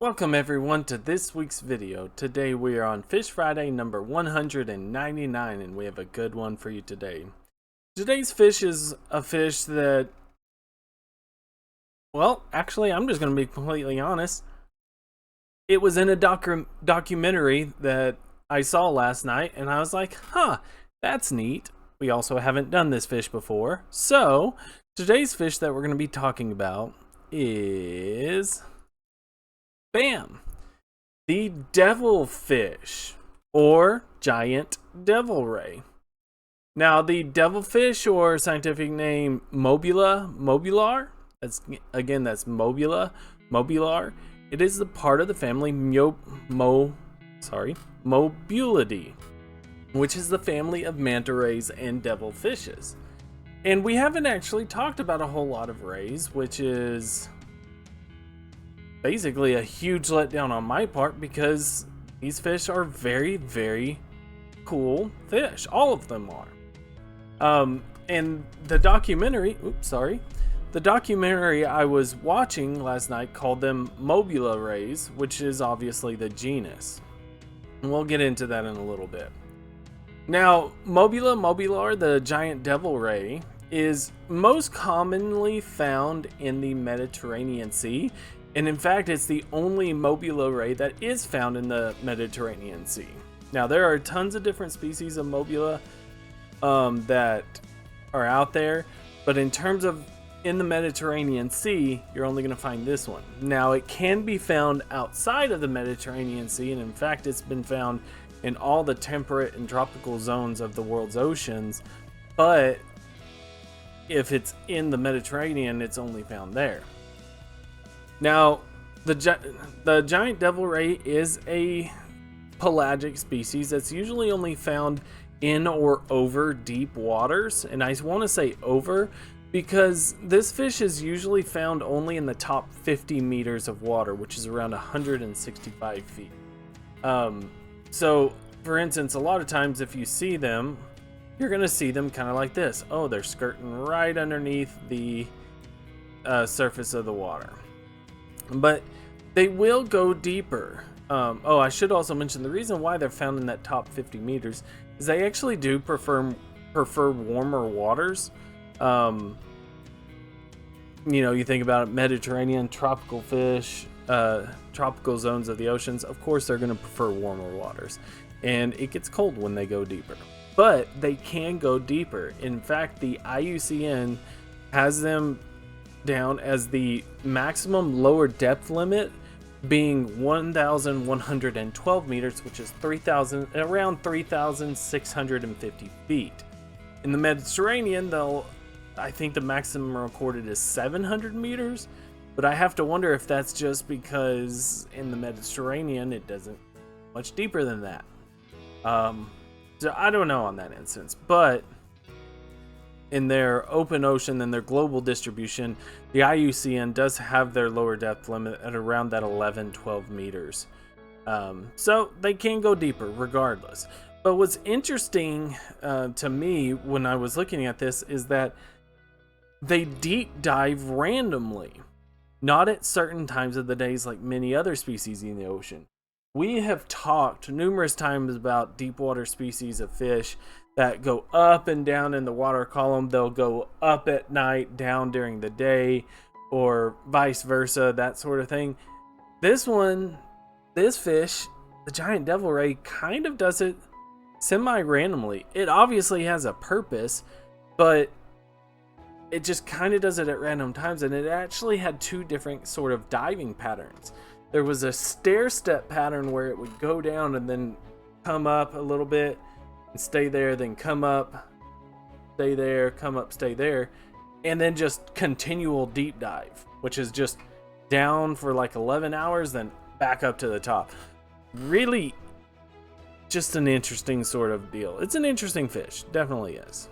Welcome everyone to this week's video. Today we are on Fish Friday number 199 and we have a good one for you today. Today's fish is a fish that, well, actually I'm just going to be completely honest. It was in a documentary that I saw last night and I was like, that's neat. We also haven't done this fish before. So today's fish that we're going to be talking about is... bam! The devilfish, or giant devil ray. Now, the devilfish, or scientific name Mobula mobular, that's Mobula mobular. It is the part of the family Mobulidae, which is the family of manta rays and devilfishes. And we haven't actually talked about a whole lot of rays, which is basically a huge letdown on my part because these fish are very, very cool fish. All of them are. And the documentary, the documentary I was watching last night called them Mobula rays, which is obviously the genus. And we'll get into that in a little bit. Now, Mobula mobular, the giant devil ray, is most commonly found in the Mediterranean Sea. And in fact, it's the only Mobula ray that is found in the Mediterranean Sea. Now, there are tons of different species of Mobula that are out there, but in terms of in the Mediterranean Sea, you're only going to find this one. Now, it can be found outside of the Mediterranean Sea, and in fact, it's been found in all the temperate and tropical zones of the world's oceans, but if it's in the Mediterranean, it's only found there. Now, the giant devil ray is a pelagic species that's usually only found in or over deep waters. And I want to say over because this fish is usually found only in the top 50 meters of water, which is around 165 feet. So, for instance, a lot of times if you see them, you're going to see them kind of like this. Oh, they're skirting right underneath the surface of the water. But they will go deeper. I should also mention the reason why they're found in that top 50 meters is they actually do prefer warmer waters. You think about it, Mediterranean, tropical fish, tropical zones of the oceans. Of course, they're going to prefer warmer waters. And it gets cold when they go deeper. But they can go deeper. In fact, the IUCN has them down as the maximum lower depth limit being 1,112 meters, which is around 3,650 feet. In the Mediterranean, I think the maximum recorded is 700 meters, but I have to wonder if that's just because in the Mediterranean it doesn't much deeper than that. So I don't know on that instance, but in their open ocean and their global distribution, the IUCN does have their lower depth limit at around that 11-12 meters. So they can go deeper regardless. But what's interesting to me when I was looking at this is that they deep dive randomly, not at certain times of the days like many other species in the ocean. We have talked numerous times about deep water species of fish that go up and down in the water column. They'll go up at night, down during the day, or vice versa, that sort of thing. This fish, the giant devil ray, kind of does it semi-randomly. It obviously has a purpose, but it just kind of does it at random times, and it actually had two different sort of diving patterns. There was a stair-step pattern where it would go down and then come up a little bit, and stay there, then come up, stay there, come up, stay there, and then just continual deep dive, which is just down for like 11 hours, then back up to the top. Really just an interesting sort of deal. It's an interesting fish, definitely is.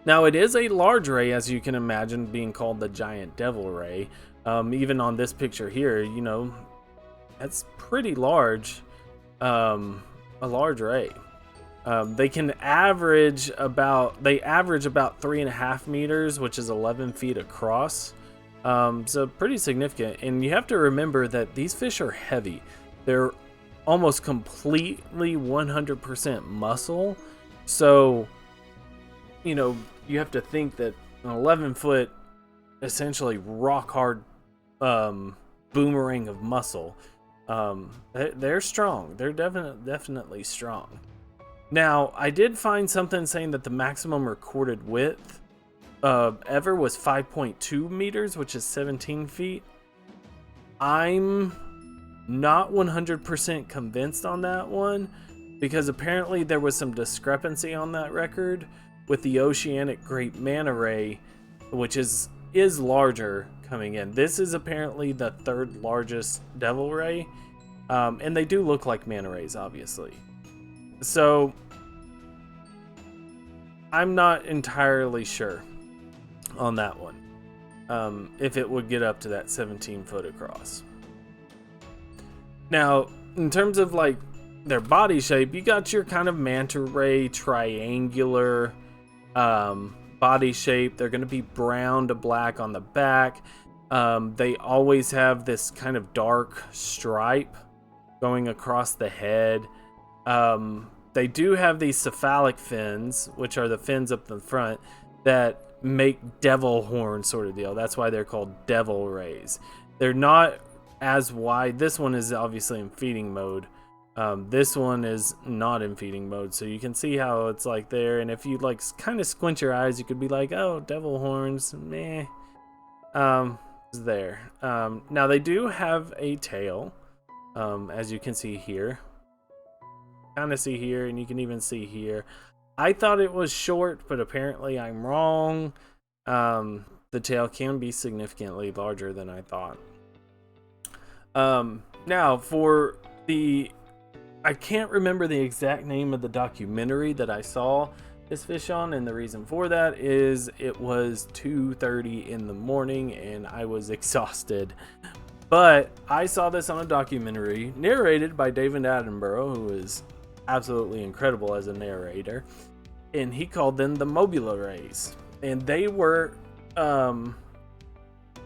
Now, it is a large ray, as you can imagine, being called the giant devil ray. Even on this picture here, that's pretty large, a large ray. They average about 3.5 meters, which is 11 feet across. So pretty significant. And you have to remember that these fish are heavy. They're almost completely 100% muscle. So, you know, you have to think that an 11-foot, essentially rock hard boomerang of muscle, they're strong. They're definitely strong. Now, I did find something saying that the maximum recorded width ever was 5.2 meters, which is 17 feet. I'm not 100% convinced on that one, because apparently there was some discrepancy on that record with the oceanic great manta ray, which is larger coming in. This is apparently the third largest devil ray, and they do look like manta rays, obviously. So I'm not entirely sure on that one, if it would get up to that 17 foot across. Now, in terms of like their body shape, you got your kind of manta ray triangular body shape. They're going to be brown to black on the back. They always have this kind of dark stripe going across the head. They do have these cephalic fins, which are the fins up the front that make devil horn sort of deal. That's why they're called devil rays. They're not as wide. This one is obviously in feeding mode. This one is not in feeding mode, so you can see how it's like there. And if you like kind of squint your eyes, you could be like, oh, devil horns, meh. It's there. Now they do have a tail, as you can see here. Kind of see here, and you can even see here. I thought it was short, but apparently I'm wrong. The tail can be significantly larger than I thought. Now for the, I can't remember the exact name of the documentary that I saw this fish on, and the reason for that is it was 2:30 in the morning and I was exhausted. But I saw this on a documentary narrated by David Attenborough, who is absolutely incredible as a narrator, and he called them the Mobula Rays. And they were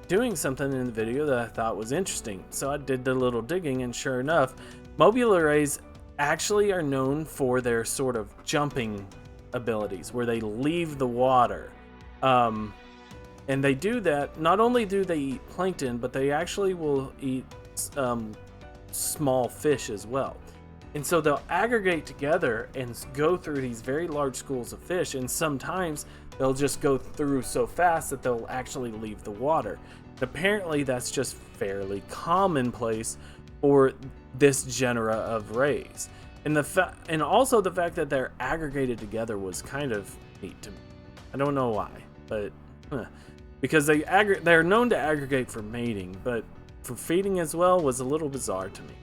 doing something in the video that I thought was interesting. So I did the little digging, and sure enough, Mobula Rays actually are known for their sort of jumping abilities, where they leave the water. And they do that, not only do they eat plankton, but they actually will eat small fish as well. And so they'll aggregate together and go through these very large schools of fish, and sometimes they'll just go through so fast that they'll actually leave the water. Apparently that's just fairly commonplace for this genera of rays. And also the fact that they're aggregated together was kind of neat to me. I don't know why, but because they're known to aggregate for mating, but for feeding as well was a little bizarre to me.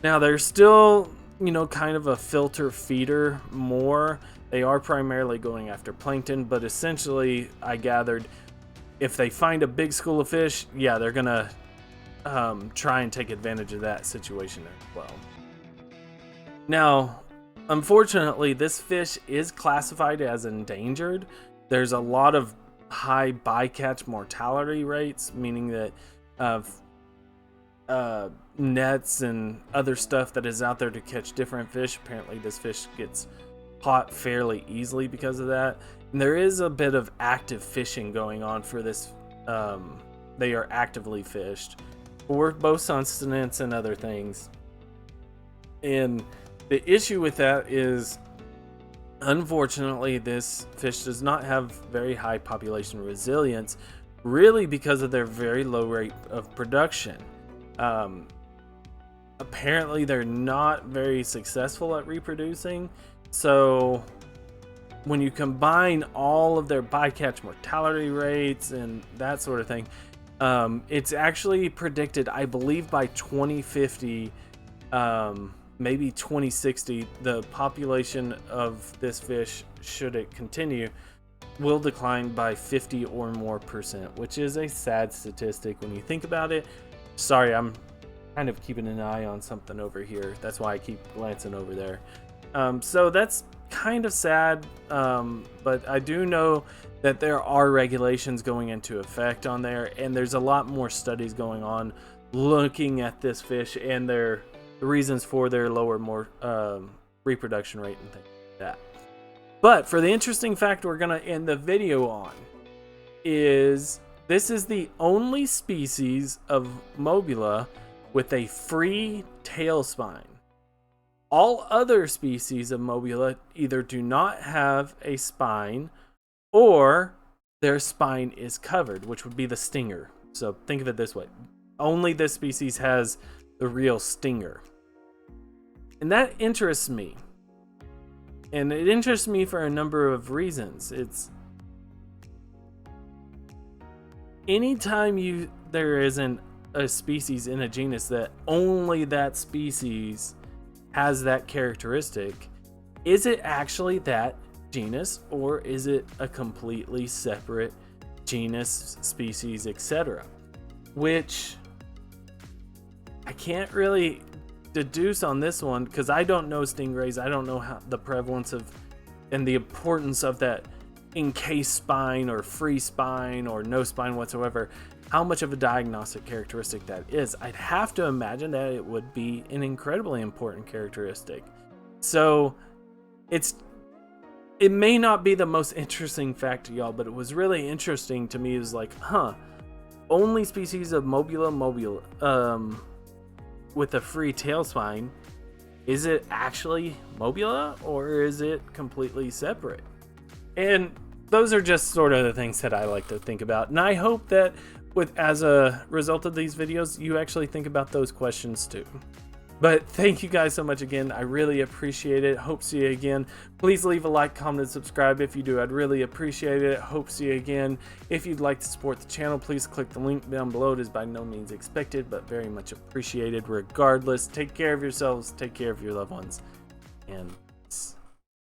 Now they're still, you know, kind of a filter feeder more. They are primarily going after plankton, but essentially I gathered if they find a big school of fish, yeah, they're gonna try and take advantage of that situation as well. Now, unfortunately, this fish is classified as endangered. There's a lot of high bycatch mortality rates, meaning that nets and other stuff that is out there to catch different fish, apparently this fish gets caught fairly easily because of that. And there is a bit of active fishing going on for this. They are actively fished for both sustenance and other things. And the issue with that is, unfortunately, this fish does not have very high population resilience, really because of their very low rate of production. Apparently they're not very successful at reproducing, so when you combine all of their bycatch mortality rates and that sort of thing, it's actually predicted, I believe by 2050, maybe 2060, the population of this fish, should it continue, will decline by 50 or more %, which is a sad statistic when you think about it. Sorry, I'm kind of keeping an eye on something over here. That's why I keep glancing over there. So that's kind of sad, but I do know that there are regulations going into effect on there, and there's a lot more studies going on looking at this fish and the reasons for their lower reproduction rate and things like that. But for the interesting fact we're gonna end the video on is this is the only species of Mobula with a free tail spine. All other species of Mobula either do not have a spine or their spine is covered, which would be the stinger. So think of it this way. Only this species has the real stinger. And that interests me. And it interests me for a number of reasons. It's anytime there isn't a species in a genus that only that species has that characteristic, is it actually that genus or is it a completely separate genus, species, etc.? Which I can't really deduce on this one because I don't know stingrays. I don't know how the prevalence of and the importance of that encased spine or free spine or no spine whatsoever, how much of a diagnostic characteristic that is. I'd have to imagine that it would be an incredibly important characteristic. So it may not be the most interesting fact to y'all, but it was really interesting to me. It was like, only species of Mobula with a free tail spine. Is it actually Mobula or is it completely separate? And those are just sort of the things that I like to think about. And I hope that as a result of these videos, you actually think about those questions too. But thank you guys so much again. I really appreciate it. Hope to see you again. Please leave a like, comment, and subscribe if you do. I'd really appreciate it. Hope to see you again. If you'd like to support the channel, please click the link down below. It is by no means expected, but very much appreciated regardless. Take care of yourselves. Take care of your loved ones. And